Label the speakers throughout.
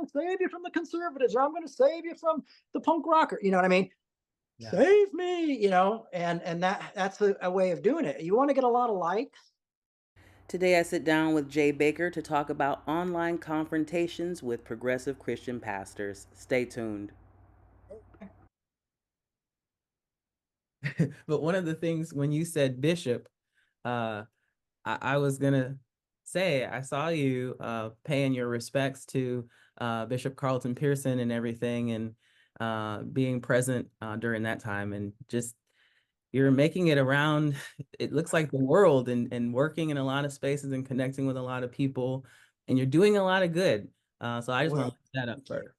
Speaker 1: to save you from the conservatives, or I'm going to save you from the punk rocker. You know what I mean?
Speaker 2: Yeah.
Speaker 1: Save me, and that's a way of doing it. You want to get a lot of likes.
Speaker 3: Today, I sit down with Jay Bakker to talk about online confrontations with progressive Christian pastors. Stay tuned.
Speaker 2: But one of the things when you said bishop, uh, I was gonna say I saw you paying your respects to Bishop Carlton Pearson and everything, and being present during that time, and just you're making it around. It looks like the world, and working in a lot of spaces and connecting with a lot of people, and you're doing a lot of good. So I just want to
Speaker 1: Well,
Speaker 2: lift that up first.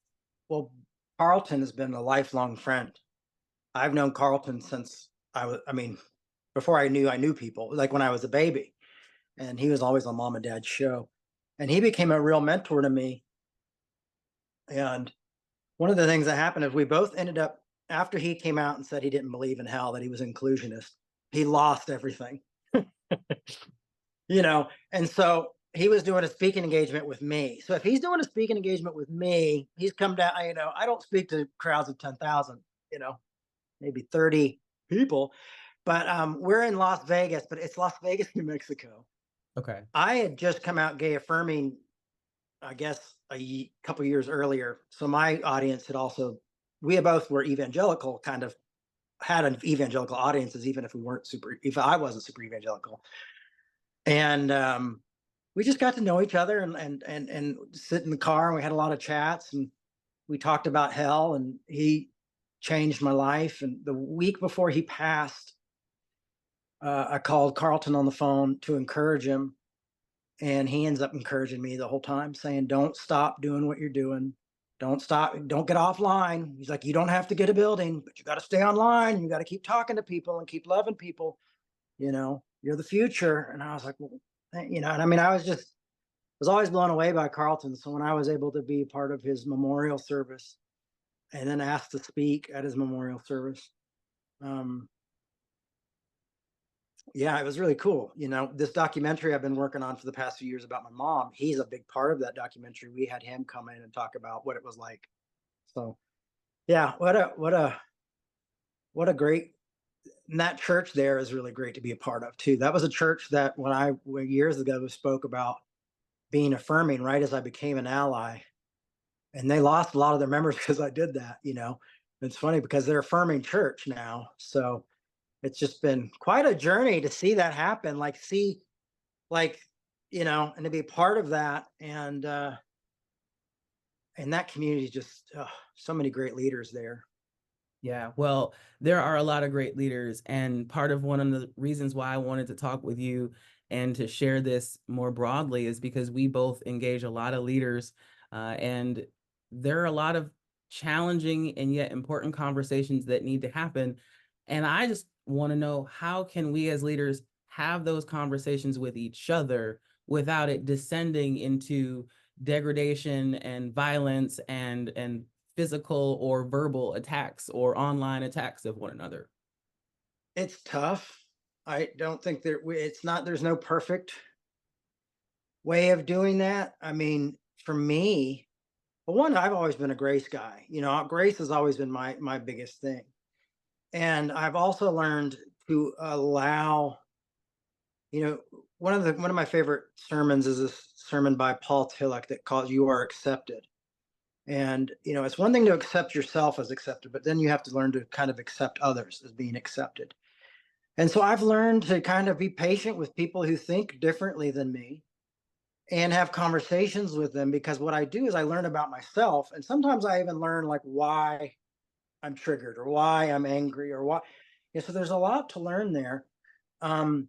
Speaker 1: well, Carlton has been a lifelong friend. I've known Carlton since I mean, before I knew people, like when I was a baby, and he was always on mom and dad's show, and he became a real mentor to me. And one of the things that happened is we both ended up, after he came out and said he didn't believe in hell, that he was inclusionist. He lost everything, and so he was doing a speaking engagement with me. So if he's doing a speaking engagement with me, he's come down. I don't speak to crowds of 10,000. Maybe 30 people, but we're in Las Vegas, but it's Las Vegas, New Mexico.
Speaker 2: Okay.
Speaker 1: I had just come out gay affirming, I guess, couple years earlier. So my audience had also, we both were evangelical, kind of had an evangelical audiences, even if we weren't if I wasn't super evangelical. And we just got to know each other and sit in the car, and we had a lot of chats, and we talked about hell, and he changed my life. And the week before he passed, I called Carlton on the phone to encourage him, and he ends up encouraging me the whole time, saying, "Don't stop doing what you're doing. Don't stop. Don't get offline." He's like, "You don't have to get a building, but you got to stay online. You got to keep talking to people and keep loving people. You're the future." And I was like, "Well, and I mean, I was always blown away by Carlton. So when I was able to be part of his memorial service and then asked to speak at his memorial service, um, yeah, it was really cool. This documentary I've been working on for the past few years about my mom, he's a big part of that documentary. We had him come in and talk about what it was like. So yeah, what a great, and that church there is really great to be a part of too. That was a church that when years ago spoke about being affirming right as I became an ally, and they lost a lot of their members because I did that. It's funny because they're affirming church now. So it's just been quite a journey to see that happen, like, and to be part of that. And that community, just so many great leaders there.
Speaker 2: Yeah, well, there are a lot of great leaders, and part of one of the reasons why I wanted to talk with you and to share this more broadly is because we both engage a lot of leaders, and there are a lot of challenging and yet important conversations that need to happen. And I just want to know, how can we as leaders have those conversations with each other without it descending into degradation and violence and physical or verbal attacks or online attacks of one another?
Speaker 1: It's tough. I don't think it's not, there's no perfect way of doing that. I mean, for me, well, one, I've always been a grace guy. Grace has always been my biggest thing. And I've also learned to allow, you know, one of my favorite sermons is this sermon by Paul Tillich that calls "You Are Accepted." And it's one thing to accept yourself as accepted, but then you have to learn to kind of accept others as being accepted. And so I've learned to kind of be patient with people who think differently than me and have conversations with them, because what I do is I learn about myself, and sometimes I even learn like why I'm triggered or why I'm angry or why. Yeah, so there's a lot to learn there. Um,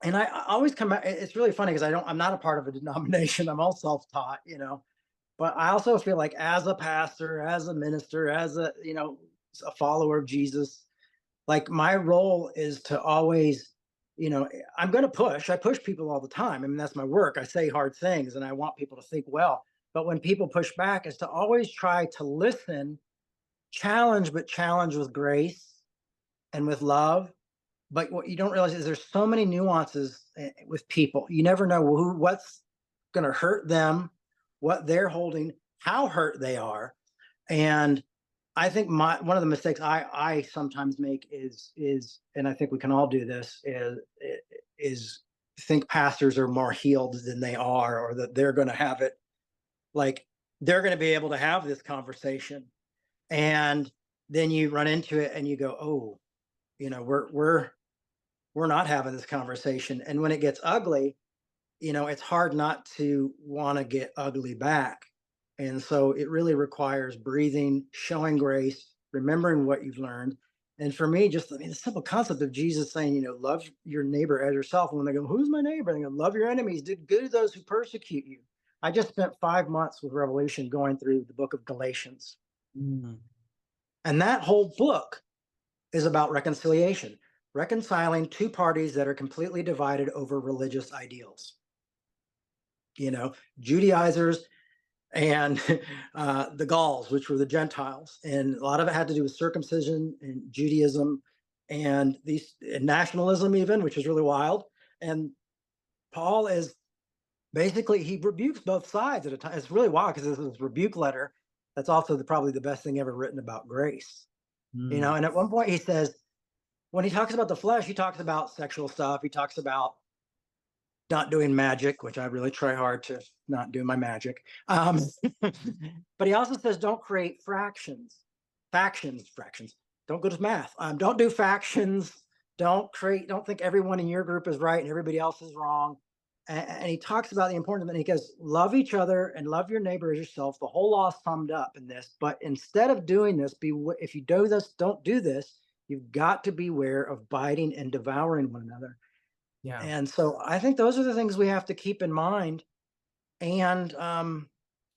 Speaker 1: and I always come out. It's really funny because I'm not a part of a denomination. I'm all self-taught. But I also feel like as a pastor, as a minister, as a follower of Jesus, like my role is to always, I'm going to push. I push people all the time. I mean, that's my work. I say hard things and I want people to think well. But when people push back, is to always try to listen, challenge, but challenge with grace and with love. But what you don't realize is there's so many nuances with people. You never know what's going to hurt them, what they're holding. how hurt they are. And I think one of the mistakes I sometimes make is, and I think we can all do this, is think pastors are more healed than they are, or that they're going to have it, like they're going to be able to have this conversation. And then you run into it and you go, oh, we're not having this conversation. And when it gets ugly, it's hard not to want to get ugly back. And so it really requires breathing, showing grace, remembering what you've learned. And for me, just the simple concept of Jesus saying, love your neighbor as yourself. And when they go, who's my neighbor? They go, love your enemies, do good to those who persecute you. I just spent 5 months with Revelation going through the book of Galatians.
Speaker 2: Mm.
Speaker 1: And that whole book is about reconciliation, reconciling two parties that are completely divided over religious ideals. Judaizers and the Gauls, which were the Gentiles. And a lot of it had to do with circumcision and Judaism and nationalism even, which is really wild. And Paul is basically, he rebukes both sides at a time. It's really wild because this is a rebuke letter. That's also probably the best thing ever written about grace.
Speaker 2: Mm.
Speaker 1: And at one point he says, when he talks about the flesh, he talks about sexual stuff. He talks about not doing magic, which I really try hard to not do my magic. But he also says, don't create fractions. Don't go to math. Don't do factions. Don't think everyone in your group is right and everybody else is wrong. And he talks about the importance of it. He goes, love each other and love your neighbor as yourself. The whole law summed up in this. But instead of doing this, if you do this, don't do this. You've got to beware of biting and devouring one another.
Speaker 2: Yeah.
Speaker 1: And so I think those are the things we have to keep in mind. And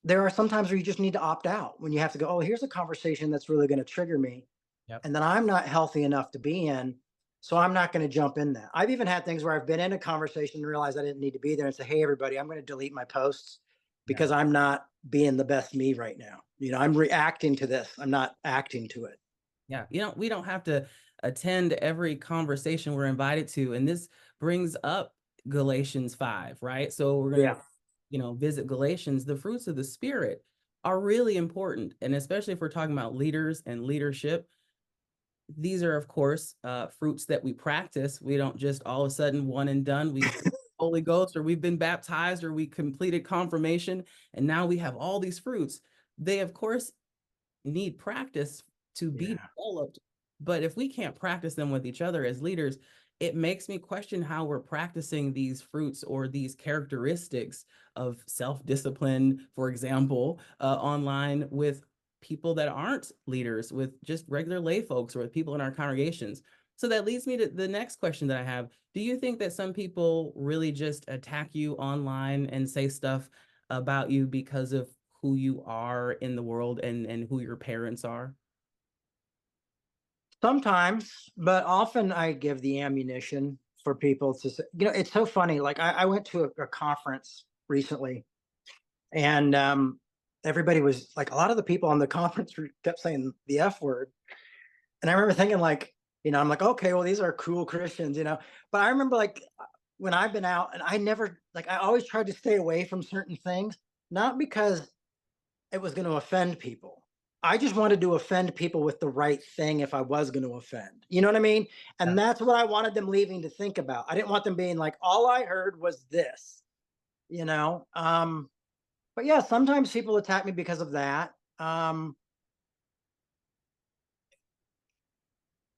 Speaker 1: there are some times where you just need to opt out, when you have to go, oh, here's a conversation that's really going to trigger me.
Speaker 2: Yep.
Speaker 1: And then I'm not healthy enough to be in. So I'm not going to jump in that. I've even had things where I've been in a conversation and realized I didn't need to be there and say, hey, everybody, I'm going to delete my posts because I'm not being the best me right now. I'm reacting to this. I'm not acting to it.
Speaker 2: Yeah. We don't have to attend every conversation we're invited to. And this brings up Galatians 5, right? So we're going to, visit Galatians. The fruits of the Spirit are really important. And especially if we're talking about leaders and leadership, these are, of course, fruits that we practice. We don't just all of a sudden one and done. We Holy Ghost, or we've been baptized, or we completed confirmation, and now we have all these fruits. They, of course, need practice to be developed. But if we can't practice them with each other as leaders, it makes me question how we're practicing these fruits or these characteristics of self-discipline, for example, online with people that aren't leaders, with just regular lay folks or with people in our congregations. So that leads me to the next question that I have. Do you think that some people really just attack you online and say stuff about you because of who you are in the world and who your parents are?
Speaker 1: Sometimes, but often I give the ammunition for people to say, it's so funny. Like I went to a conference recently, and everybody was like, a lot of the people on the conference kept saying the F word. And I remember thinking like, I'm like, okay, well, these are cool Christians, but I remember like when I've been out, and I always tried to stay away from certain things, not because it was going to offend people. I just wanted to offend people with the right thing if I was going to offend. You know what I mean? And that's what I wanted them leaving to think about. I didn't want them being like, all I heard was this, But yeah, sometimes people attack me because of that.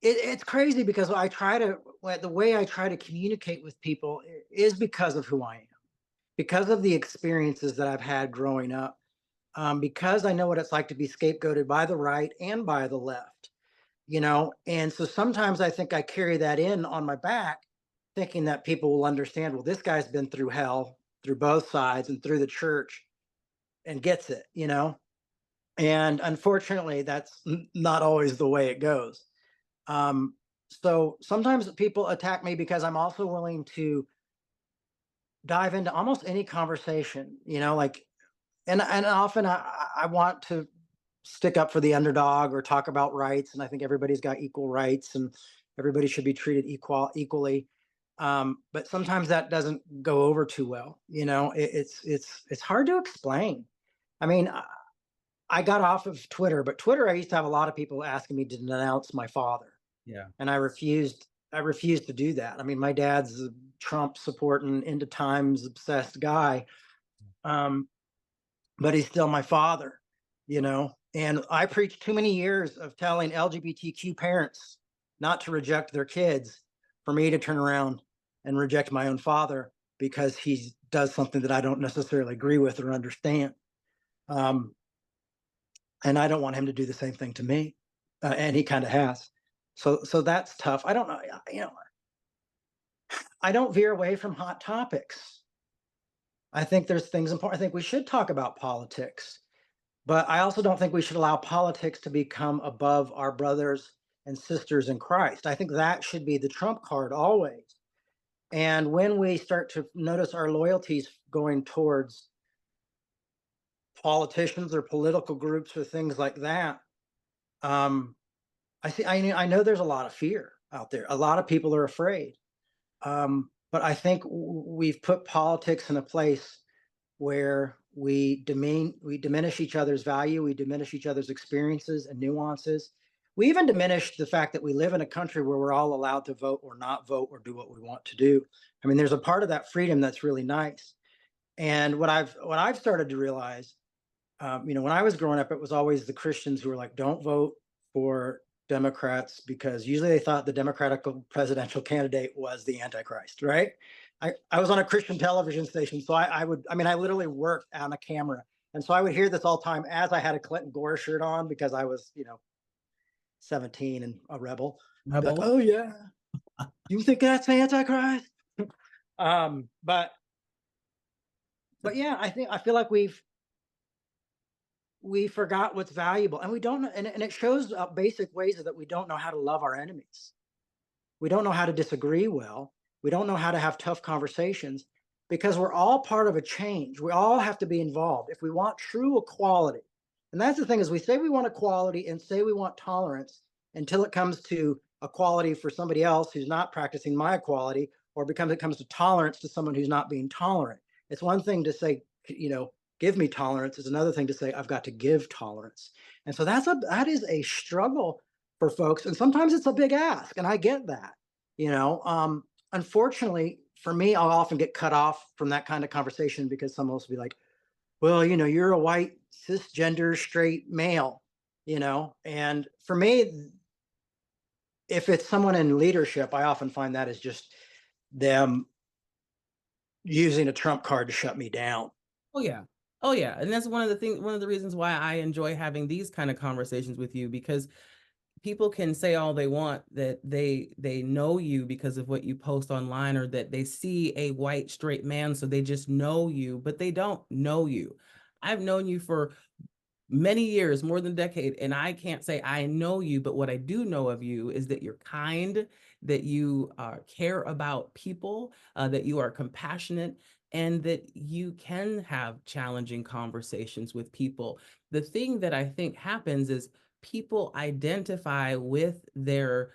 Speaker 1: It's crazy because the way I try to communicate with people is because of who I am, because of the experiences that I've had growing up. Because I know what it's like to be scapegoated by the right and by the left, and so sometimes I think I carry that in on my back, thinking that people will understand, well, this guy's been through hell, through both sides and through the church, and gets it, and unfortunately, that's not always the way it goes. So sometimes people attack me because I'm also willing to dive into almost any conversation, like, and often I want to stick up for the underdog or talk about rights. And I think everybody's got equal rights and everybody should be treated equally. But sometimes that doesn't go over too well. It's hard to explain. I mean, I got off of Twitter, but Twitter, I used to have a lot of people asking me to denounce my father,
Speaker 2: Yeah.
Speaker 1: and I refused. I refused to do that. I mean, my dad's a Trump supporting, into times obsessed guy, um, but he's still my father, you know. And I preached too many years of telling LGBTQ parents not to reject their kids for me to turn around and reject my own father because he does something that I don't necessarily agree with or understand. Um, and I don't want him to do the same thing to me, and he kind of has. So that's tough. I don't know. You know, I don't veer away from hot topics. I think there's things important. I think we should talk about politics, but I also don't think we should allow politics to become above our brothers and sisters in Christ. I think that should be the trump card always. And when we start to notice our loyalties going towards politicians or political groups or things like that, um, I know there's a lot of fear out there. A lot of people are afraid. But I think we've put politics in a place where we diminish each other's value, we diminish each other's experiences and nuances. We even diminish the fact that we live in a country where we're all allowed to vote or not vote or do what we want to do. I mean, there's a part of that freedom that's really nice. And what I've started to realize, when I was growing up, it was always the Christians who were like, "Don't vote for Democrats," because usually they thought the Democratic presidential candidate was the Antichrist, right? I was on a Christian television station, so I literally worked on a camera. And so I would hear this all the time as I had a Clinton Gore shirt on because I was, 17 and a rebel. I'd be like,
Speaker 2: Rebel.
Speaker 1: "Oh yeah, you think that's the Antichrist?" um, but but yeah, I feel like we forgot what's valuable, and we don't know, and it shows basic ways that we don't know how to love our enemies. We don't know how to disagree well. We don't know how to have tough conversations because we're all part of a change. We all have to be involved if we want true equality. And that's the thing, is we say we want equality and say we want tolerance until it comes to equality for somebody else who's not practicing my equality, or it comes to tolerance to someone who's not being tolerant. It's one thing to say, give me tolerance. It's another thing to say I've got to give tolerance. And so that is a struggle for folks, and sometimes it's a big ask, and I get that. Unfortunately for me, I'll often get cut off from that kind of conversation because someone else will be like, "Well, you're a white cisgender straight male," and for me, if it's someone in leadership, I often find that is just them using a trump card to shut me down.
Speaker 2: Oh yeah. Oh yeah. And that's one of the reasons why I enjoy having these kind of conversations with you, because people can say all they want that they know you because of what you post online, or that they see a white straight man so they just know you, but they don't know you. I've known you for many years, more than a decade, and I can't say I know you, but what I do know of you is that you're kind, that you care about people, that you are compassionate, and that you can have challenging conversations with people. The thing that I think happens is people identify with their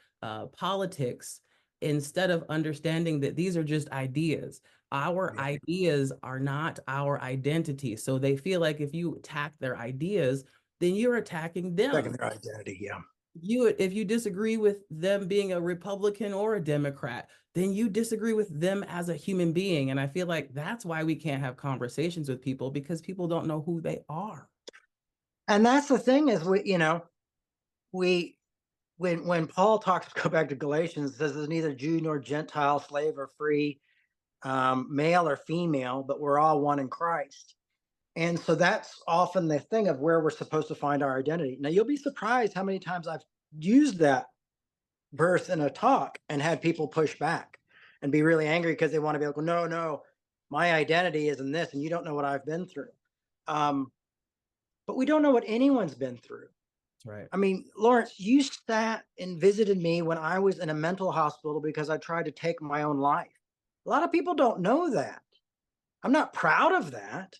Speaker 2: politics instead of understanding that these are just ideas. Our
Speaker 1: Yeah.
Speaker 2: ideas are not our identity. So they feel like if you attack their ideas, then you're attacking
Speaker 1: Second,
Speaker 2: them.
Speaker 1: their identity. Yeah.
Speaker 2: If you disagree with them being a Republican or a Democrat, then you disagree with them as a human being. And I feel like that's why we can't have conversations with people, because people don't know who they are.
Speaker 1: And that's the thing, is we when Paul talks, go back to Galatians, says there's neither Jew nor Gentile, slave or free, male or female, but we're all one in Christ. And so that's often the thing of where we're supposed to find our identity. Now, you'll be surprised how many times I've used that verse in a talk and had people push back and be really angry because they want to be like, "No, no, my identity is in this, and you don't know what I've been through." Um, but we don't know what anyone's been through.
Speaker 2: Right.
Speaker 1: I mean, Lawrence, you sat and visited me when I was in a mental hospital because I tried to take my own life. A lot of people don't know that. I'm not proud of that,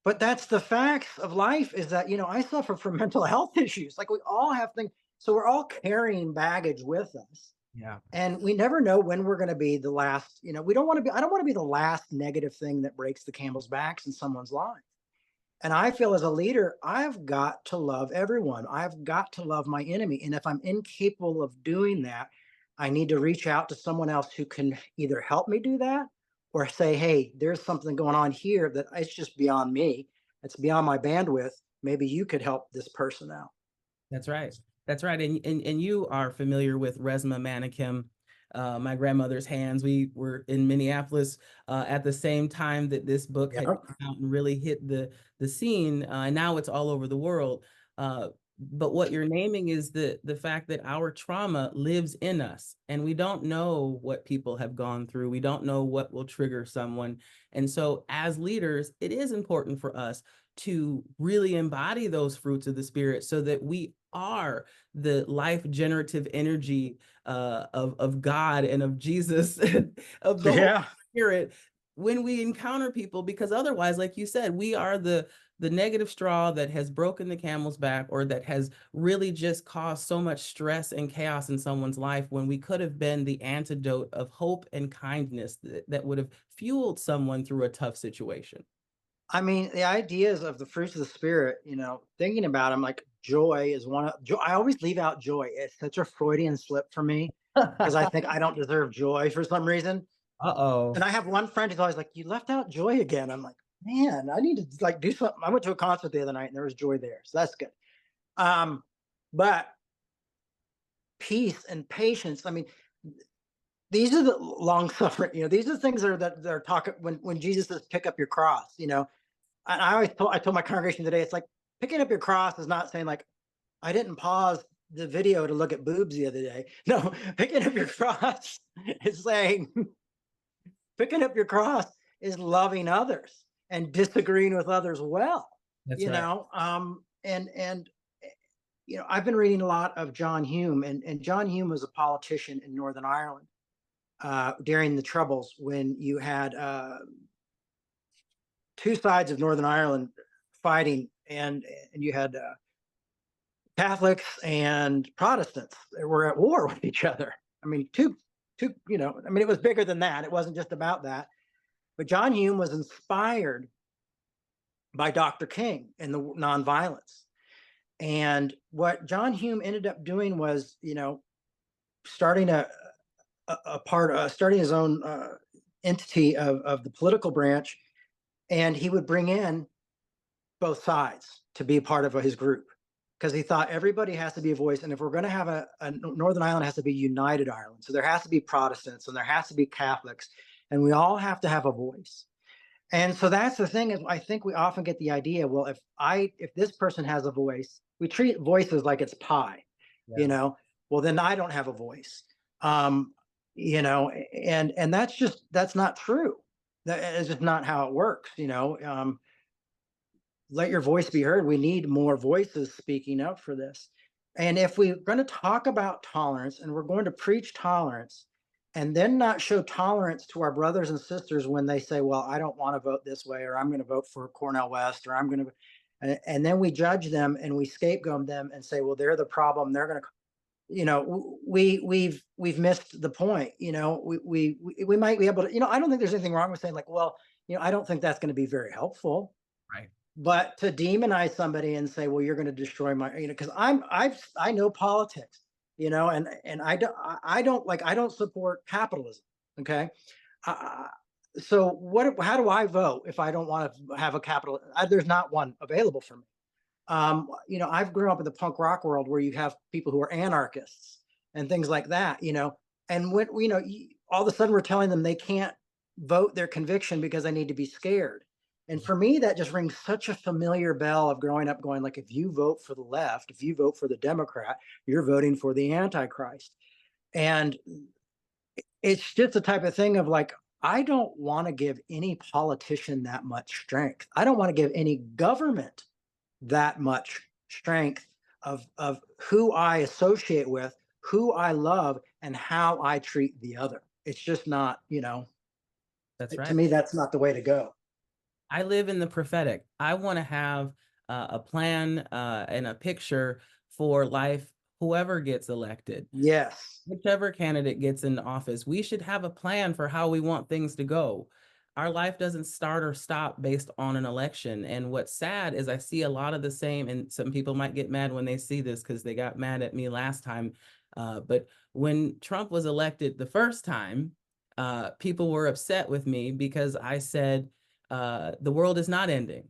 Speaker 1: but that's the facts of life, is that, I suffer from mental health issues. Like, we all have things. So we're all carrying baggage with us.
Speaker 2: Yeah.
Speaker 1: And we never know when we're going to be the last, I don't want to be the last negative thing that breaks the camel's backs in someone's life. And I feel as a leader, I've got to love everyone. I've got to love my enemy. And if I'm incapable of doing that, I need to reach out to someone else who can either help me do that or say, hey, there's something going on here that it's just beyond me. It's beyond my bandwidth. Maybe you could help this person out.
Speaker 2: That's right. That's right. And you are familiar with Resma Manikim, my grandmother's hands. We were in Minneapolis at the same time that this book had
Speaker 1: Yep.
Speaker 2: come out and really hit the scene. And now it's all over the world. But what you're naming is the fact that our trauma lives in us, and we don't know what people have gone through. We don't know what will trigger someone. And so as leaders, it is important for us to really embody those fruits of the spirit so that we are the life generative energy of God and of Jesus, of the Holy
Speaker 1: Yeah.
Speaker 2: Spirit when we encounter people, because otherwise, like you said, we are the negative straw that has broken the camel's back, or that has really just caused so much stress and chaos in someone's life, when we could have been the antidote of hope and kindness that would have fueled someone through a tough situation.
Speaker 1: I mean, the ideas of the fruits of the spirit, thinking about them, like joy is one of joy. I always leave out joy. It's such a Freudian slip for me because I think I don't deserve joy for some reason.
Speaker 2: Uh-oh.
Speaker 1: And I have one friend who's always like, "You left out joy again." I'm like, "Man, I need to like do something." I went to a concert the other night and there was joy there, so that's good. Um, but peace and patience. I mean, these are the long suffering. These are the things that are talking when Jesus says, "Pick up your cross." And I told my congregation today, it's like picking up your cross is not saying like I didn't pause the video to look at boobs the other day. No, picking up your cross is saying picking up your cross is loving others and disagreeing with others well.
Speaker 2: That's
Speaker 1: You
Speaker 2: right.
Speaker 1: know, and I've been reading a lot of John Hume, and John Hume was a politician in Northern Ireland during the Troubles when you had two sides of Northern Ireland fighting, and you had Catholics and Protestants that were at war with each other. I mean, two. I mean, it was bigger than that. It wasn't just about that. But John Hume was inspired by Dr. King and the nonviolence. And what John Hume ended up doing was, starting starting his own entity of the political branch, and he would bring in both sides to be a part of his group because he thought everybody has to be a voice. And if we're going to have a Northern Ireland, has to be united Ireland. So there has to be Protestants and there has to be Catholics, and we all have to have a voice. And so that's the thing is I think we often get the idea, well, if this person has a voice, we treat voices like it's pie, you
Speaker 2: Yeah.
Speaker 1: know, well, then I don't have a voice. Um, and that's not true. That is just not how it works. Let your voice be heard. We need more voices speaking up for this. And if we're going to talk about tolerance and we're going to preach tolerance and then not show tolerance to our brothers and sisters when they say, well, I don't want to vote this way, or I'm going to vote for Cornell West, or I'm going to, and then we judge them and we scapegoat them and say, well, they're the problem. They're going to, we've missed the point. We might be able to, I don't think there's anything wrong with saying like, well, I don't think that's going to be very helpful.
Speaker 2: Right.
Speaker 1: But to demonize somebody and say, "Well, you're going to destroy my," because I know politics, and I don't support capitalism. Okay, uh, so what? How do I vote if I don't want to have a capital? There's not one available for me. I've grown up in the punk rock world where you have people who are anarchists and things like that. And when all of a sudden we're telling them they can't vote their conviction because they need to be scared. And for me, that just rings such a familiar bell of growing up going like, if you vote for the left, if you vote for the Democrat, you're voting for the Antichrist. And it's just the type of thing of like, I don't want to give any politician that much strength. I don't want to give any government that much strength of who I associate with, who I love, and how I treat the other. It's just not,
Speaker 2: That's
Speaker 1: to
Speaker 2: right.
Speaker 1: me, that's not the way to go.
Speaker 2: I live in the prophetic. I want to have a plan and a picture for life, whoever gets elected,
Speaker 1: Yes.
Speaker 2: whichever candidate gets in office. We should have a plan for how we want things to go. our life doesn't start or stop based on an election. And what's sad is I see a lot of the same, and some people might get mad when they see this because they got mad at me last time. But when Trump was elected the first time, people were upset with me because I said, the world is not ending.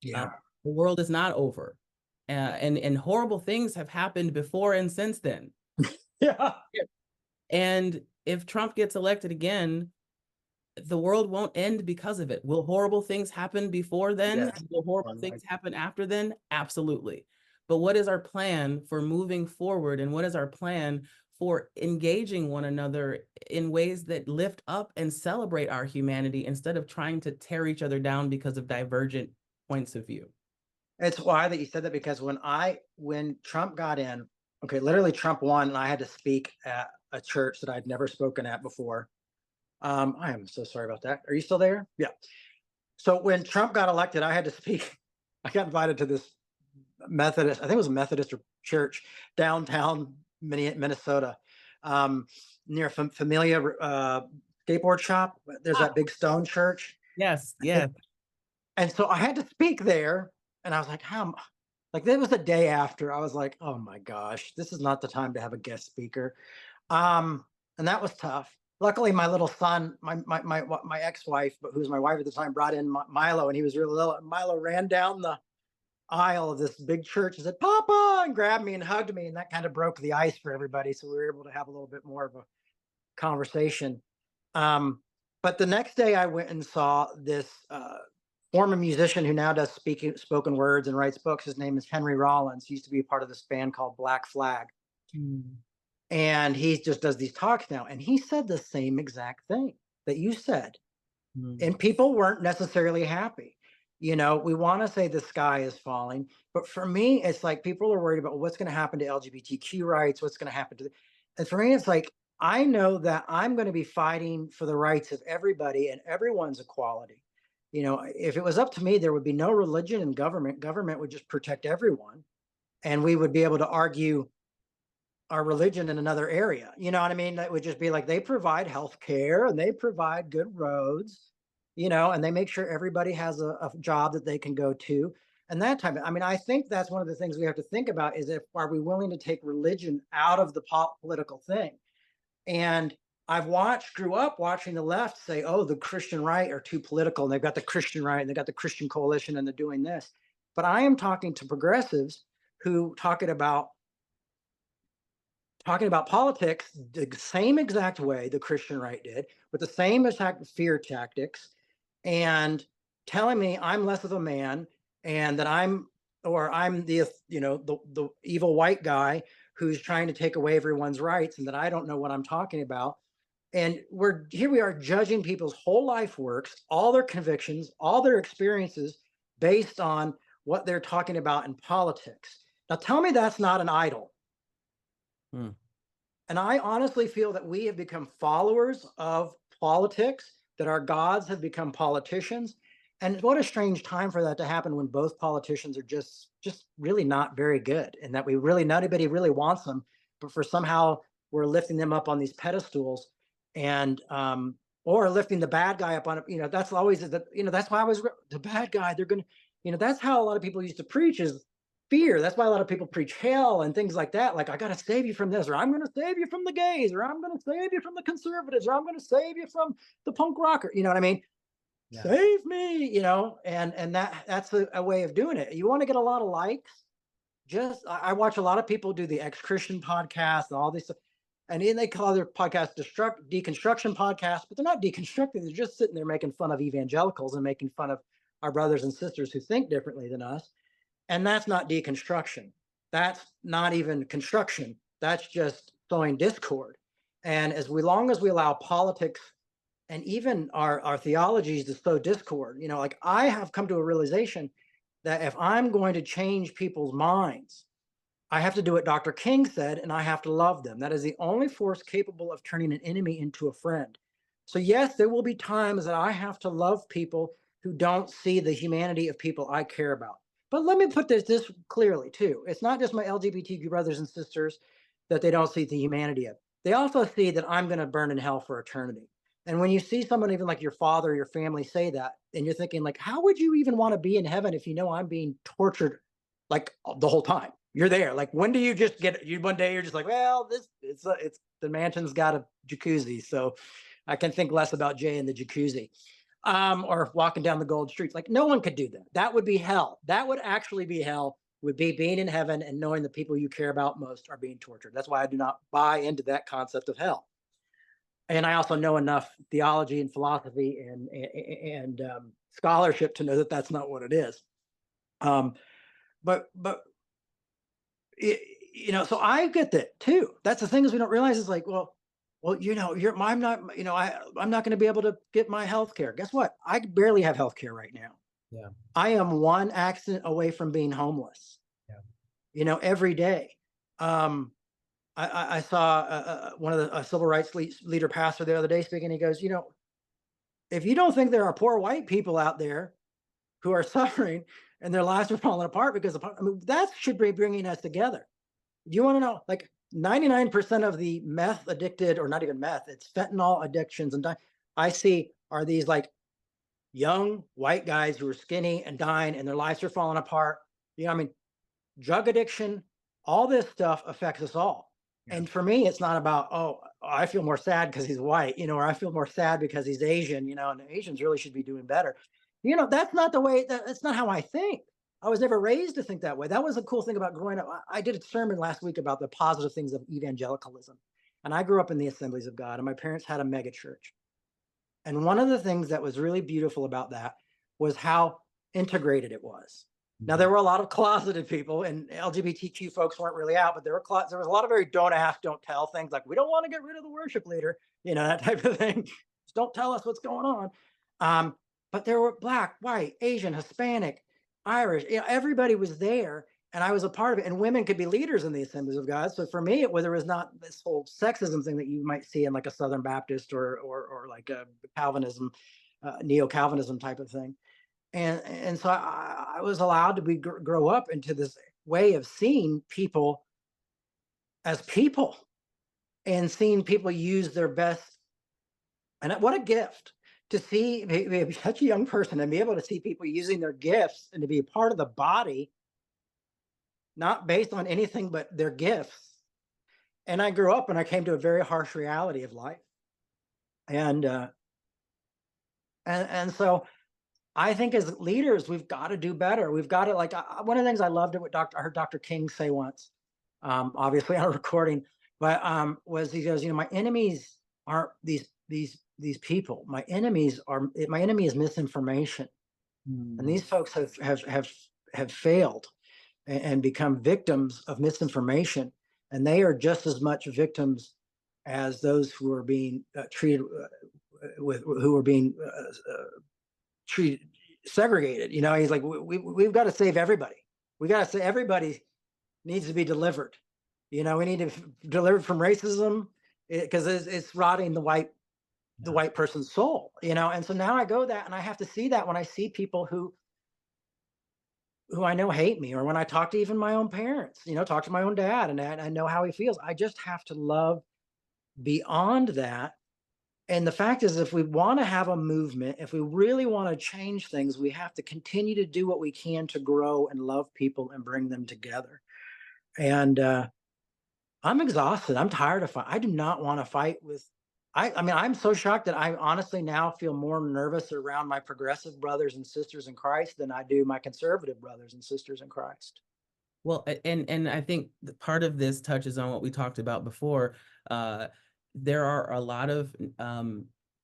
Speaker 1: Yeah.
Speaker 2: The world is not over. And horrible things have happened before and since then.
Speaker 1: Yeah.
Speaker 2: And if Trump gets elected again, the world won't end because of it. Will horrible things happen before then?
Speaker 1: Yes.
Speaker 2: Will horrible things happen after then? Absolutely. But what is our plan for moving forward? And what is our plan for engaging one another in ways that lift up and celebrate our humanity instead of trying to tear each other down because of divergent points of view?
Speaker 1: It's why that you said that, because when Trump got in, okay, literally Trump won, and I had to speak at a church that I'd never spoken at before. I am so sorry about that. Are you still there? Yeah. So when Trump got elected, I had to speak. I got invited to this Methodist, I think it was a Methodist church downtown Minnesota, near Familia skateboard shop. There's that big stone church.
Speaker 2: Yes, yes.
Speaker 1: And so I had to speak there, and I was like, how? Like, that was the day after. I was like, oh my gosh, this is not the time to have a guest speaker. And that was tough. Luckily, my little son, my ex-wife, but who was my wife at the time, brought in Milo, and he was really little. And Milo ran down the aisle of this big church and said, "Papa," and grabbed me and hugged me, and that kind of broke the ice for everybody. So we were able to have a little bit more of a conversation. But the next day, I went and saw this former musician who now does spoken words and writes books. His name is Henry Rollins. He used to be a part of this band called Black Flag. And he just does these talks now. And he said the same exact thing that you said. And people weren't necessarily happy. You know, we want to say the sky is falling, but for me, it's like people are worried about what's going to happen to LGBTQ rights, what's going to happen to, and for me, it's like, I know that I'm going to be fighting for the rights of everybody and everyone's equality. You know, if it was up to me, there would be no religion in government. Government would just protect everyone, and we would be able to argue our religion in another area. You know what I mean? That would just be like, they provide health care and they provide good roads, you know, and they make sure everybody has a job that they can go to. And that type of, I mean, I think that's one of the things we have to think about is, if are we willing to take religion out of the political thing? And grew up watching the left say, oh, the Christian right are too political, and they've got the Christian right and they've got the Christian coalition and they're doing this. But I am talking to progressives who talking about politics the same exact way the Christian right did, with the same exact fear tactics, and telling me I'm less of a man, and that I'm the, you know, the evil white guy who's trying to take away everyone's rights, and that I don't know what I'm talking about. And we are judging people's whole life works, all their convictions, all their experiences based on what they're talking about in politics. Now tell me that's not an idol. And I honestly feel that we have become followers of politics, that our gods have become politicians. And what a strange time for that to happen, when both politicians are just really not very good, and that nobody really wants them, but for somehow we're lifting them up on these pedestals, and or lifting the bad guy up on it. You know, that's always that's why I was the bad guy. They're gonna, that's how a lot of people used to preach, is fear. That's why a lot of people preach hell and things like that. Like, I got to save you from this, or I'm going to save you from the gays, or I'm going to save you from the conservatives, or I'm going to save you from the punk rocker. You know what I mean? Yeah. Save me, and that's a way of doing it. You want to get a lot of likes. I watch a lot of people do the ex-Christian podcast and all this stuff, and then they call their podcast deconstruction podcast, but they're not deconstructing. They're just sitting there making fun of evangelicals and making fun of our brothers and sisters who think differently than us. And that's not deconstruction. That's not even construction. That's just sowing discord. And long as we allow politics and even our theologies to sow discord, like, I have come to a realization that if I'm going to change people's minds, I have to do what Dr. King said, and I have to love them. That is the only force capable of turning an enemy into a friend. So yes, there will be times that I have to love people who don't see the humanity of people I care about. But let me put this clearly too. It's not just my LGBTQ brothers and sisters that they don't see the humanity of. They also see that I'm going to burn in hell for eternity. And when you see someone, even like your father, or your family say that, and you're thinking like, how would you even want to be in heaven if you know I'm being tortured like the whole time? You're there. Like, when do you just get you one day you're just like, well, this it's the mansion's got a jacuzzi, so I can think less about Jay in the jacuzzi. Or walking down the gold streets. Like, no one could do that. That would be hell. That would actually be hell, would be being in heaven and knowing the people you care about most are being tortured. That's why I do not buy into that concept of hell. And I also know enough theology and philosophy and scholarship to know that that's not what it is. Um, but it, so I get that too. That's the thing, is we don't realize, it's like, well, I'm not, I'm not going to be able to get my health care. Guess what? I barely have health care right now.
Speaker 2: Yeah.
Speaker 1: I am one accident away from being homeless, every day. I saw one of the a civil rights leader pastor the other day speaking. He goes, if you don't think there are poor white people out there who are suffering and their lives are falling apart because of, that should be bringing us together. You want to know, like 99% of the meth addicted, or not even meth, it's fentanyl addictions and I see are these like young white guys who are skinny and dying and their lives are falling apart. Drug addiction, all this stuff affects us all. Yeah. And for me, it's not about, oh, I feel more sad because he's white, or I feel more sad because he's Asian, and Asians really should be doing better. That's not the way, that's not how I think. I was never raised to think that way. That was a cool thing about growing up. I did a sermon last week about the positive things of evangelicalism. And I grew up in the Assemblies of God, and my parents had a mega church. And one of the things that was really beautiful about that was how integrated it was. Now, there were a lot of closeted people, and LGBTQ folks weren't really out, but there was a lot of very don't ask, don't tell things, like, we don't want to get rid of the worship leader, that type of thing. Just don't tell us what's going on. But there were Black, white, Asian, Hispanic, Irish, everybody was there, and I was a part of it. And women could be leaders in the Assemblies of God. So for me, there was not this whole sexism thing that you might see in like a Southern Baptist or like a Calvinism, neo-Calvinism type of thing. And so I was allowed to grow up into this way of seeing people as people and seeing people use their best. And what a gift to see such a young person and be able to see people using their gifts and to be a part of the body, not based on anything but their gifts. And I grew up and I came to a very harsh reality of life. And so I think as leaders, we've got to do better. We've got to, like, one of the things I loved what I heard Dr. King say once, obviously on a recording, but was, he goes, my enemies aren't these people. My enemy is misinformation. And these folks have failed and become victims of misinformation. And they are just as much victims as those who are being treated who are being treated segregated. He's like, we've got to save everybody. We got to say everybody needs to be delivered. We need to deliver from racism, because it's rotting the white person's soul. And so now I go that, and I have to see that when I see people who I know hate me, or when I talk to even my own parents, talk to my own dad, and I know how he feels. I just have to love beyond that. And the fact is, if we want to have a movement, if we really want to change things, we have to continue to do what we can to grow and love people and bring them together. And I'm exhausted. I'm tired of fight. I do not want to fight with. I mean, I'm so shocked that I honestly now feel more nervous around my progressive brothers and sisters in Christ than I do my conservative brothers and sisters in Christ.
Speaker 2: Well, and I think part of this touches on what we talked about before. There are a lot of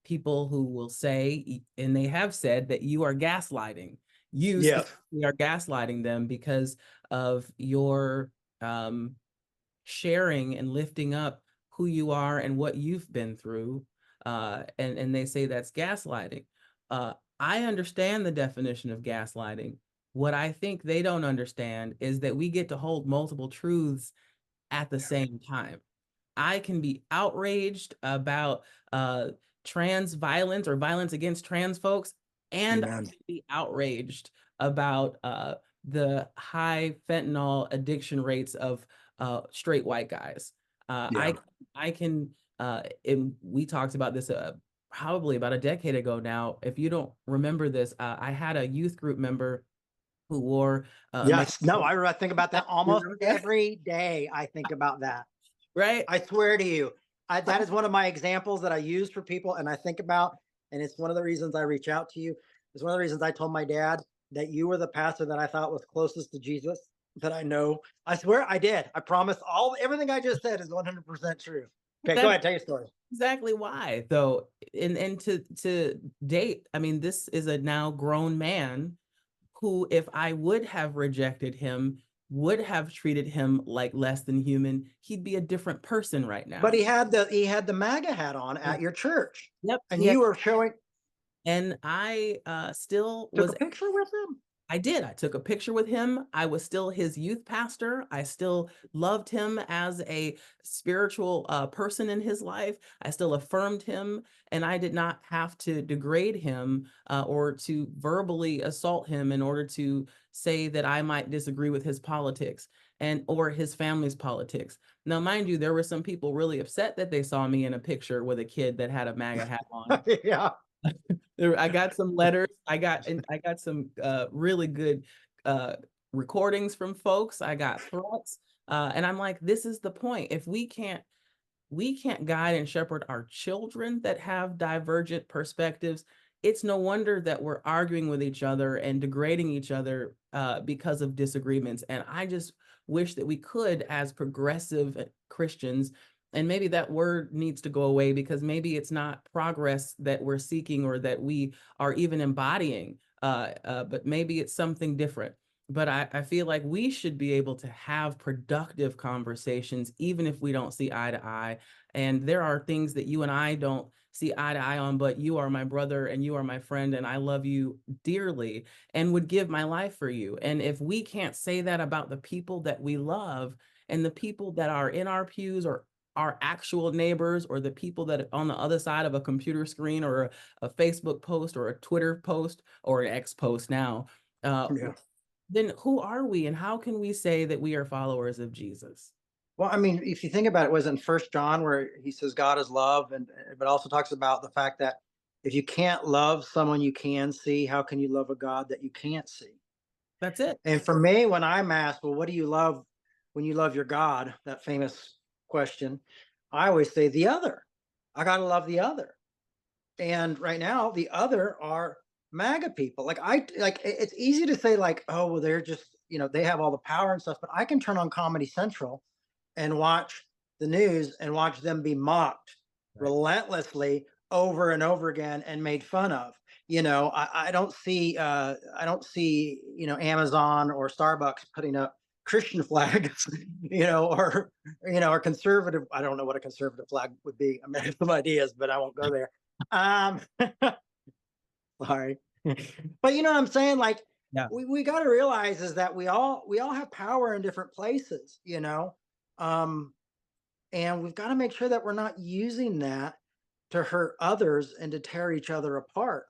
Speaker 2: people who will say, and they have said, that you are gaslighting. You specifically are gaslighting them because of your sharing and lifting up who you are and what you've been through. And they say that's gaslighting. I understand the definition of gaslighting. What I think they don't understand is that we get to hold multiple truths at the same time. I can be outraged about trans violence or violence against trans folks, and I can be outraged about the high fentanyl addiction rates of straight white guys. I can, and we talked about this probably about a decade ago now. If you don't remember this, I had a youth group member who wore a
Speaker 1: Yes. No, I think about that
Speaker 2: You
Speaker 1: almost
Speaker 2: remember that?
Speaker 1: every day. I think about that.
Speaker 2: Right?
Speaker 1: I swear to you, that is one of my examples that I use for people, and I think about, and it's one of the reasons I reach out to you. It's one of the reasons I told my dad that you were the pastor that I thought was closest to Jesus that I know. I swear I did. I promise. Everything I just said is 100% true. Okay, go
Speaker 2: That's
Speaker 1: ahead, tell your story.
Speaker 2: exactly why, though. And to date, I mean, this is a now grown man who, if I would have rejected him, would have treated him like less than human, he'd be a different person right
Speaker 1: But
Speaker 2: now.
Speaker 1: he had the MAGA hat on
Speaker 2: Yeah.
Speaker 1: at your church,
Speaker 2: Yep.
Speaker 1: and you were showing.
Speaker 2: And I still
Speaker 1: Took
Speaker 2: was
Speaker 1: a picture with him.
Speaker 2: I did. I took a picture with him. I was still his youth pastor. I still loved him as a spiritual person in his life. I still affirmed him, and I did not have to degrade him or to verbally assault him in order to say that I might disagree with his politics and or his family's politics. Now, mind you, there were some people really upset that they saw me in a picture with a kid that had a MAGA hat on.
Speaker 1: Yeah.
Speaker 2: I got some letters. I got some really good uh, recordings from folks. I got threats, and I'm like, this is the point. If we can't guide and shepherd our children that have divergent perspectives, it's no wonder that we're arguing with each other and degrading each other because of disagreements. And I just wish that we could, as progressive Christians, and maybe that word needs to go away because maybe it's not progress that we're seeking or that we are even embodying, but maybe it's something different. But I feel like we should be able to have productive conversations, even if we don't see eye to eye. And there are things that you and I don't see eye to eye on, but you are my brother and you are my friend, and I love you dearly and would give my life for you. And if we can't say that about the people that we love and the people that are in our pews or our actual neighbors or the people that are on the other side of a computer screen or a Facebook post or a Twitter post or an X post now, uh,
Speaker 1: Yeah.
Speaker 2: then who are we and how can we say that we are followers of Jesus?
Speaker 1: Well, I mean, if you think about it, was in First John where he says God is love, and but also talks about the fact that if you can't love someone you can see, how can you love a God that you can't see?
Speaker 2: That's it.
Speaker 1: And for me, when I'm asked, well, what do you love when you love your God? That famous question, I always say the other. I gotta love the other. And right now, the other are MAGA people. It's easy to say like, oh, well, they're just they have all the power and stuff. But I can turn on Comedy Central and watch the news and watch them be mocked
Speaker 2: Right.
Speaker 1: relentlessly over and over again and made fun of. I don't see Amazon or Starbucks putting up Christian flags, or conservative. I don't know what a conservative flag would be. I mean, I have some ideas, but I won't go there. Um, sorry, but you know what I'm saying? Like,
Speaker 2: Yeah.
Speaker 1: we got to realize is that we all have power in different places, um, and we've got to make sure that we're not using that to hurt others and to tear each other apart.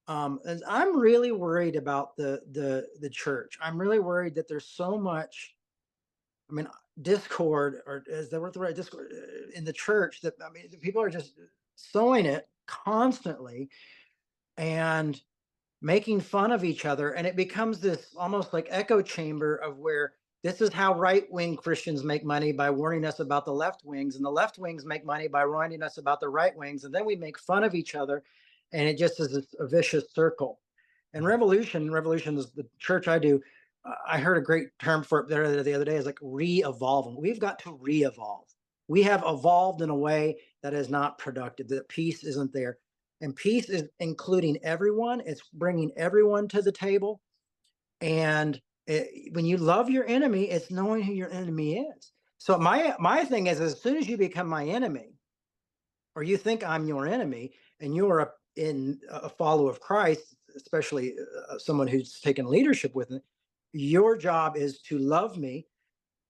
Speaker 1: And I'm really worried about the church. I'm really worried that there's so much. I mean, discord, or is that what the right discord in the church? That I mean, people are just sowing it constantly and making fun of each other, and it becomes this almost like echo chamber of where this is how right-wing Christians make money, by warning us about the left wings, and the left wings make money by warning us about the right wings, and then we make fun of each other, and it just is a vicious circle. And revolution is the church I do. I heard a great term for it there the other day, is like re-evolving. We've got to re-evolve. We have evolved in a way that is not productive, that peace isn't there. And peace is including everyone. It's bringing everyone to the table. And when you love your enemy, it's knowing who your enemy is. So my thing is, as soon as you become my enemy, or you think I'm your enemy, and you're a follower of Christ, especially someone who's taken leadership with it, your job is to love me,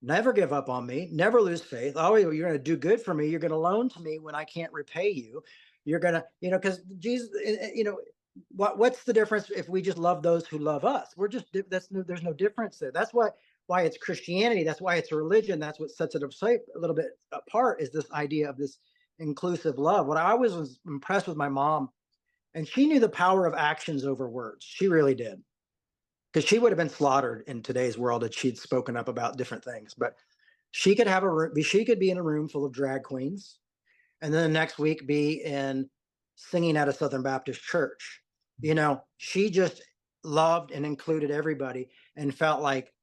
Speaker 1: never give up on me, never lose faith. Oh, you're going to do good for me. You're going to loan to me when I can't repay you. You're going to, because Jesus, what's the difference if we just love those who love us? There's no difference there. That's why it's Christianity. That's why it's a religion. That's what sets it a little bit apart, is this idea of this inclusive love. What I was impressed with my mom, and she knew the power of actions over words. She really did. Because she would have been slaughtered in today's world if she'd spoken up about different things. But she could have she could be in a room full of drag queens, and then the next week be in singing at a Southern Baptist church. You know, she just loved and included everybody, and felt like,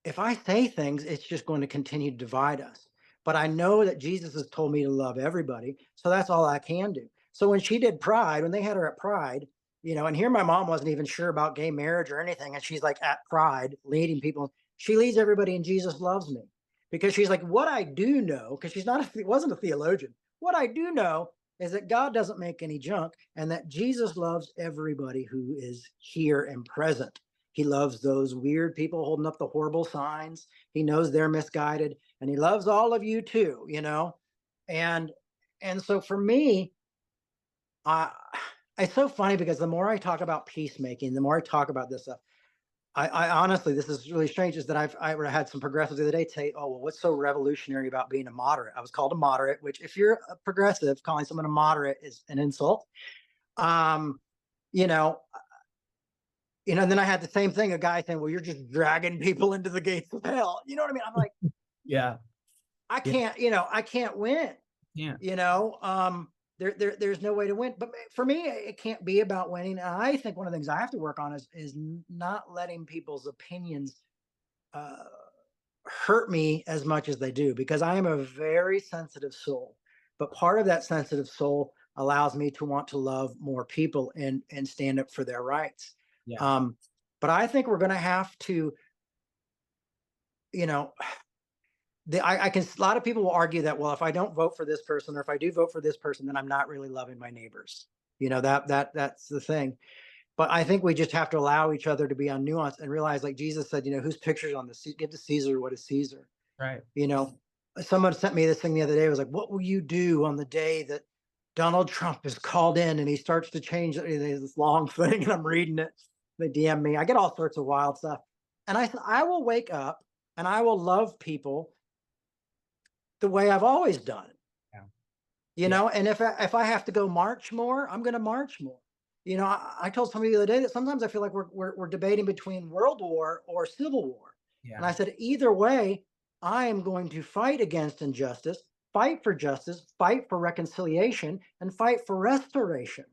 Speaker 1: if I say things, it's just going to continue to divide us. But I know that Jesus has told me to love everybody. So that's all I can do. So when she did Pride, when they had her at Pride, you know, and here my mom wasn't even sure about gay marriage or anything. And she's like at Pride leading people. She leads everybody in Jesus Loves Me, because she's like, what I do know, because she's not, wasn't a theologian. What I do know is that God doesn't make any junk, and that Jesus loves everybody who is here and present. He loves those weird people holding up the horrible signs. He knows they're misguided, and he loves all of you too, you know? And so for me, I it's so funny, because the more I talk about peacemaking, the more I talk about this stuff, I honestly, this is really strange, is that I had some progressives the other day say, oh, well, what's so revolutionary about being a moderate? I was called a moderate, which, if you're a progressive, calling someone a moderate is an insult. Um, you know, and then I had the same thing, a guy saying, well, you're just dragging people into the gates of hell. You know what I mean? I'm like,
Speaker 2: Yeah.
Speaker 1: I
Speaker 2: Yeah.
Speaker 1: can't, I can't win.
Speaker 2: Yeah.
Speaker 1: There's no way to win. But for me, it can't be about winning. And I think one of the things I have to work on is not letting people's opinions uh, hurt me as much as they do, because I am a very sensitive soul. But part of that sensitive soul allows me to want to love more people and stand up for their rights.
Speaker 2: Yeah.
Speaker 1: But I think we're going to have to, you know, I can, a lot of people will argue that, well, if I don't vote for this person, or if I do vote for this person, then I'm not really loving my neighbors. You know, that's the thing. But I think we just have to allow each other to be on nuance and realize, like Jesus said, whose picture's on the, give to Caesar what is Caesar.
Speaker 2: Right.
Speaker 1: You know, someone sent me this thing the other day. It was like, what will you do on the day that Donald Trump is called in and he starts to change this long thing? And I'm reading it. They DM me. I get all sorts of wild stuff. And I said, I will wake up and I will love people the way I've always done.
Speaker 2: Yeah.
Speaker 1: You know, and if I have to go march more, I'm going to march more. You know, I told somebody the other day that sometimes I feel like we're debating between world war or civil war.
Speaker 2: Yeah.
Speaker 1: And I said, either way, I am going to fight against injustice, fight for justice, fight for reconciliation, and fight for restoration.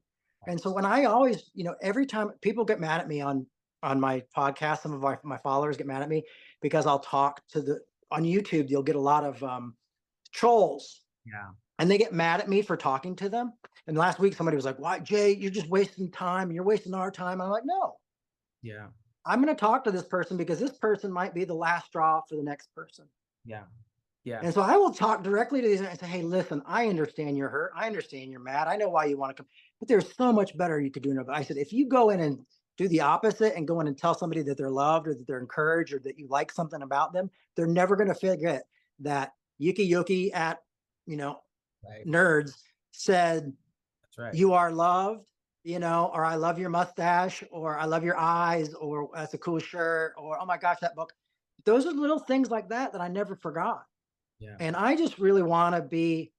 Speaker 1: And so when I always, every time people get mad at me on my podcast, some of my followers get mad at me because I'll talk to on YouTube, you'll get a lot of trolls.
Speaker 2: Yeah.
Speaker 1: And they get mad at me for talking to them. And last week, somebody was like, why, Jay, you're just wasting time. You're wasting our time. I'm like, no.
Speaker 2: Yeah.
Speaker 1: I'm going to talk to this person because this person might be the last straw for the next person.
Speaker 2: Yeah. Yeah.
Speaker 1: And so I will talk directly to these and say, hey, listen, I understand you're hurt. I understand you're mad. I know why you want to come, but there's so much better you could do. I said, if you go in and do the opposite and go in and tell somebody that they're loved or that they're encouraged or that you like something about them, they're never going to forget that Yuki at,
Speaker 2: Right.
Speaker 1: Nerds said,
Speaker 2: that's right,
Speaker 1: you are loved, or I love your mustache, or I love your eyes, or that's a cool shirt, or oh my gosh, that book. Those are little things like that I never forgot.
Speaker 2: Yeah.
Speaker 1: And I just really want to be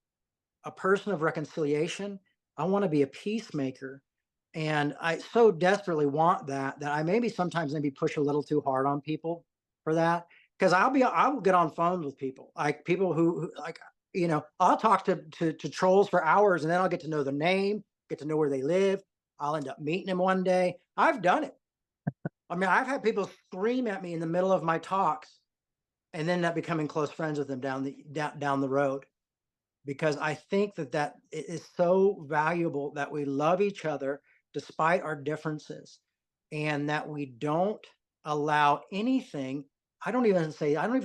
Speaker 1: a person of reconciliation. I want to be a peacemaker. And I so desperately want that I maybe sometimes push a little too hard on people for that. Because I will get on phones with people, like people who like, I'll talk to trolls for hours, and then I'll get to know their name, get to know where they live. I'll end up meeting them one day. I've done it. I mean, I've had people scream at me in the middle of my talks and then end up becoming close friends with them down the road, because I think that it is so valuable that we love each other despite our differences, and that we don't allow anything. I don't even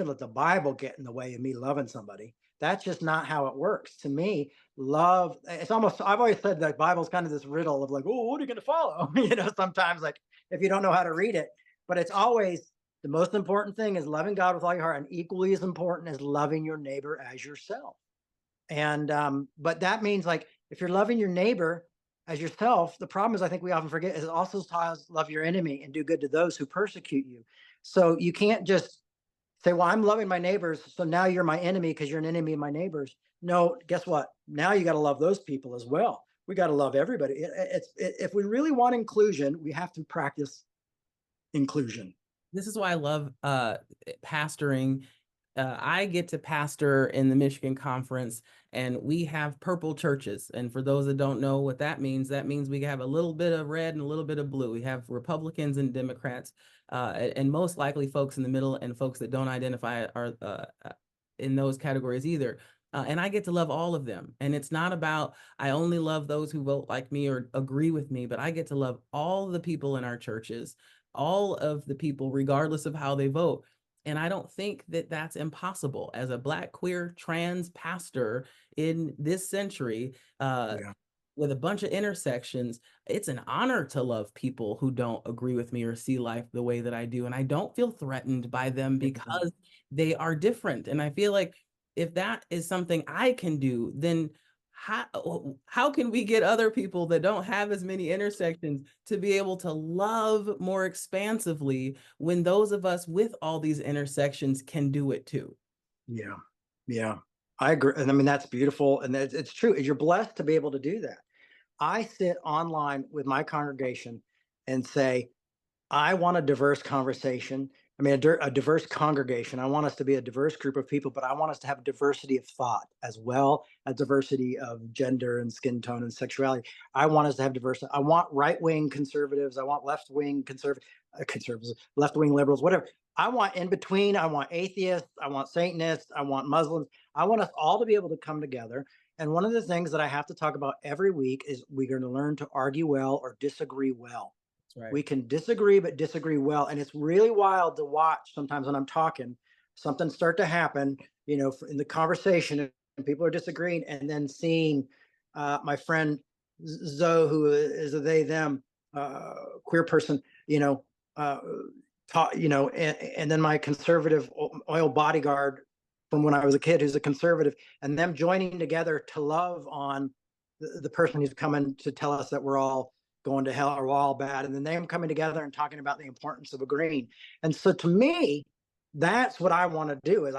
Speaker 1: let the Bible get in the way of me loving somebody. That's just not how it works. To me, love, it's almost, I've always said that Bible's kind of this riddle of like, oh, what are you going to follow? Sometimes like if you don't know how to read it, but it's always the most important thing is loving God with all your heart, and equally as important as loving your neighbor as yourself. And, but that means like, if you're loving your neighbor as yourself, the problem is, I think we often forget, is it also tells love your enemy and do good to those who persecute you. So you can't just say, well, I'm loving my neighbors, so now you're my enemy because you're an enemy of my neighbors. No, guess what? Now you got to love those people as well. We got to love everybody. If we really want inclusion, we have to practice inclusion.
Speaker 2: This is why I love pastoring. I get to pastor in the Michigan Conference, and we have purple churches. And for those that don't know what that means we have a little bit of red and a little bit of blue. We have Republicans and Democrats, and most likely folks in the middle and folks that don't identify are in those categories either. And I get to love all of them. And it's not about, I only love those who vote like me or agree with me, but I get to love all the people in our churches, all of the people, regardless of how they vote. And I don't think that that's impossible. As a Black, queer, trans pastor in this century,
Speaker 1: Yeah.
Speaker 2: with a bunch of intersections, it's an honor to love people who don't agree with me or see life the way that I do. And I don't feel threatened by them because they are different. And I feel like if that is something I can do, then how can we get other people that don't have as many intersections to be able to love more expansively when those of us with all these intersections can do it too?
Speaker 1: Yeah. Yeah. I agree. And I mean, that's beautiful. And it's true. You're blessed to be able to do that. I sit online with my congregation and say, I want a diverse conversation. I mean, a diverse congregation. I want us to be a diverse group of people, but I want us to have diversity of thought as well as diversity of gender and skin tone and sexuality. I want us to have diversity. I want right wing conservatives. I want left wing conservatives, left wing liberals, whatever. I want in between. I want atheists. I want Satanists. I want Muslims. I want us all to be able to come together. And one of the things that I have to talk about every week is we're going to learn to argue well or disagree well.
Speaker 2: Right.
Speaker 1: We can disagree, but disagree well. And it's really wild to watch sometimes when I'm talking, something start to happen, in the conversation, and people are disagreeing, and then seeing my friend Zoe, who is a they, them queer person, talk, and then my conservative oil bodyguard from when I was a kid, who's a conservative, and them joining together to love on the person who's coming to tell us that we're all going to hell or we're all bad, and then them coming together and talking about the importance of agreeing. And so to me, that's what I want to do.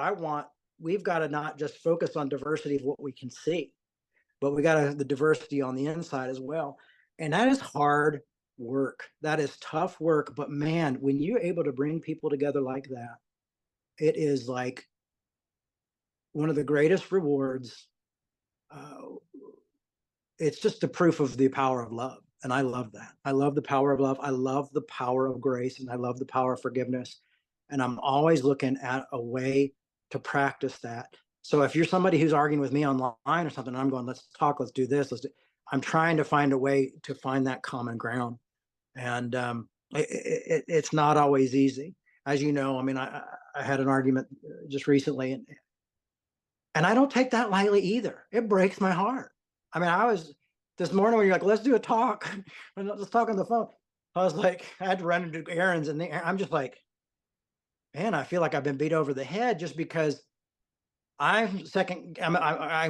Speaker 1: We've got to not just focus on diversity of what we can see, but we got to have the diversity on the inside as well. And that is hard work. That is tough work. But man, when you're able to bring people together like that, it is like one of the greatest rewards. It's just the proof of the power of love. And I love that. I love the power of love. I love the power of grace, and I love the power of forgiveness. And I'm always looking at a way to practice that. So if you're somebody who's arguing with me online or something, I'm going, let's talk, let's do this. I'm trying to find a way to find that common ground. And it's not always easy. As you know, I mean, I had an argument just recently, and I don't take that lightly either. It breaks my heart. I mean, I was this morning when you're like, let's do a talk, let's talk on the phone. I was like, I had to run and do errands, and I'm just like, man, I feel like I've been beat over the head just because I'm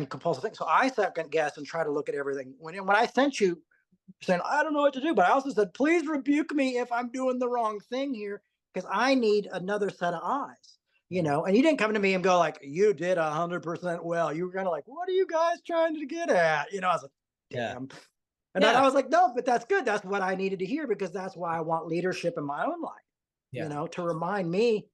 Speaker 1: compulsive. So I second guess and try to look at everything. When I sent you saying, I don't know what to do, but I also said, please rebuke me if I'm doing the wrong thing here, because I need another set of eyes. And you didn't come to me and go like, you did 100% well. You were kind of like, what are you guys trying to get at? I was like, damn. Yeah. And I was like, no, but that's good. That's what I needed to hear, because that's why I want leadership in my own life, to remind me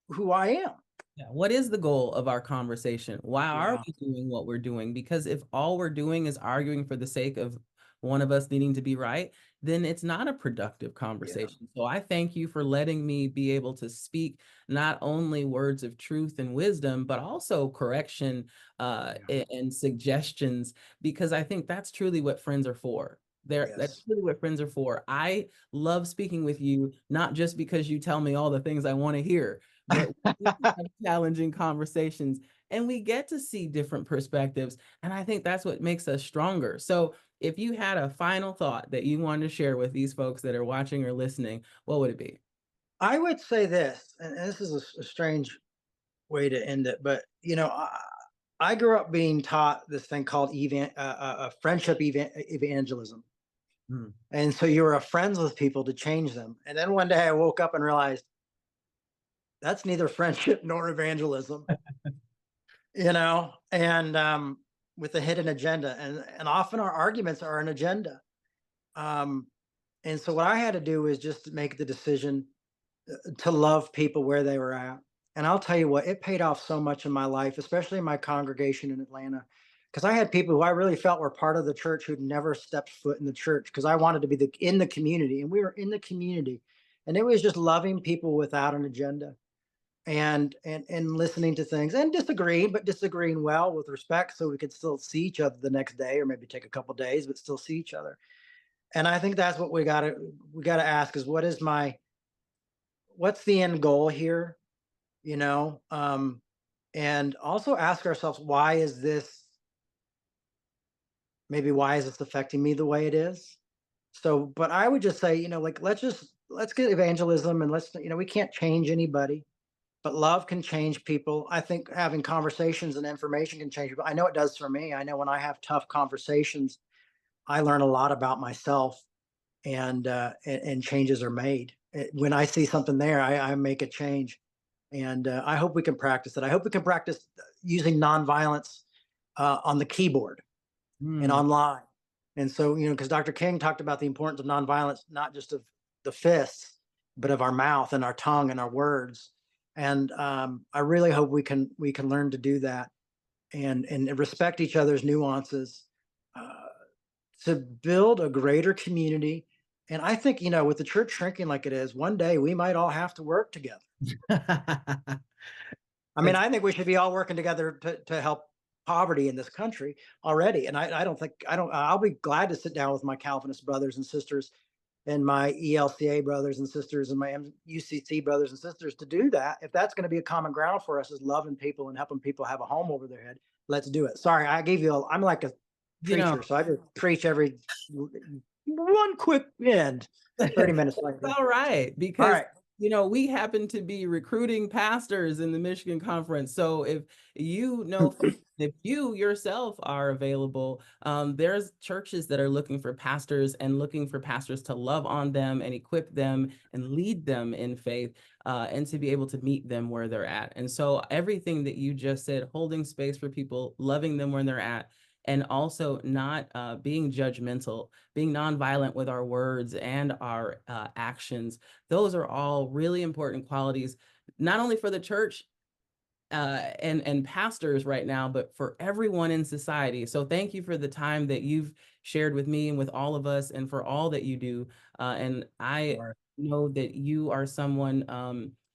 Speaker 1: who I am.
Speaker 2: Yeah. What is the goal of our conversation? Why are we doing what we're doing? Because if all we're doing is arguing for the sake of one of us needing to be right, then it's not a productive conversation. Yeah. So I thank you for letting me be able to speak not only words of truth and wisdom, but also correction and suggestions, because I think that's truly what friends are for. That's really what friends are for. I love speaking with you, not just because you tell me all the things I want to hear, but we have challenging conversations and we get to see different perspectives. And I think that's what makes us stronger. So if you had a final thought that you wanted to share with these folks that are watching or listening, what would it be?
Speaker 1: I would say this, and this is a strange way to end it, but I grew up being taught this thing called friendship evangelism. And so you were friends with people to change them. And then one day I woke up and realized that's neither friendship nor evangelism, and with a hidden agenda. And often our arguments are an agenda. Um, and so what I had to do is just make the decision to love people where they were at. And I'll tell you what, it paid off so much in my life, especially in my congregation in Atlanta, because I had people who I really felt were part of the church who'd never stepped foot in the church because I wanted to be in the community, and we were in the community, and it was just loving people without an agenda, and listening to things and disagreeing, but disagreeing well with respect, so we could still see each other the next day, or maybe take a couple days, but still see each other. And I think that's what we gotta ask is what's the end goal here, you know? And also ask ourselves, why is this affecting me the way it is? So, but I would just say, like, let's get evangelism, and we can't change anybody, but love can change people. I think having conversations and information can change people. I know it does for me. I know when I have tough conversations, I learn a lot about myself, and changes are made. When I see something there, I make a change, and I hope we can practice it. I hope we can practice using nonviolence on the keyboard and
Speaker 2: Mm.
Speaker 1: online. And so, because Dr. King talked about the importance of nonviolence, not just of the fists, but of our mouth and our tongue and our words. And I really hope we can learn to do that, and respect each other's nuances, uh, to build a greater community. And I think, with the church shrinking like it is, one day we might all have to work together. I mean,
Speaker 2: It's
Speaker 1: I think we should be all working together to help poverty in this country already. And I don't think, I'll be glad to sit down with my Calvinist brothers and sisters, and my ELCA brothers and sisters, and my UCC brothers and sisters, to do that. If that's going to be a common ground for us, is loving people and helping people have a home over their head, let's do it. Sorry, I'm like a
Speaker 2: you know
Speaker 1: preacher, so I just preach every one quick end. 30 minutes later.
Speaker 2: all right,
Speaker 1: All
Speaker 2: because
Speaker 1: right.
Speaker 2: we happen to be recruiting pastors in the Michigan Conference. So if if you yourself are available, there's churches that are looking for pastors and looking for pastors to love on them and equip them and lead them in faith, and to be able to meet them where they're at. And so everything that you just said, holding space for people, loving them where they're at, and also not being judgmental, being nonviolent with our words and our actions. Those are all really important qualities, not only for the church and pastors right now, but for everyone in society. So thank you for the time that you've shared with me and with all of us, and for all that you do. And I
Speaker 1: Sure.
Speaker 2: know that you are someone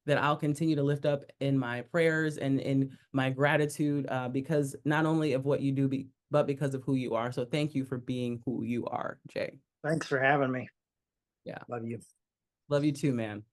Speaker 2: that I'll continue to lift up in my prayers and in my gratitude, because not only of what you do, but because of who you are. So thank you for being who you are, Jay.
Speaker 1: Thanks for having me.
Speaker 2: Yeah.
Speaker 1: Love you.
Speaker 2: Love you too, man.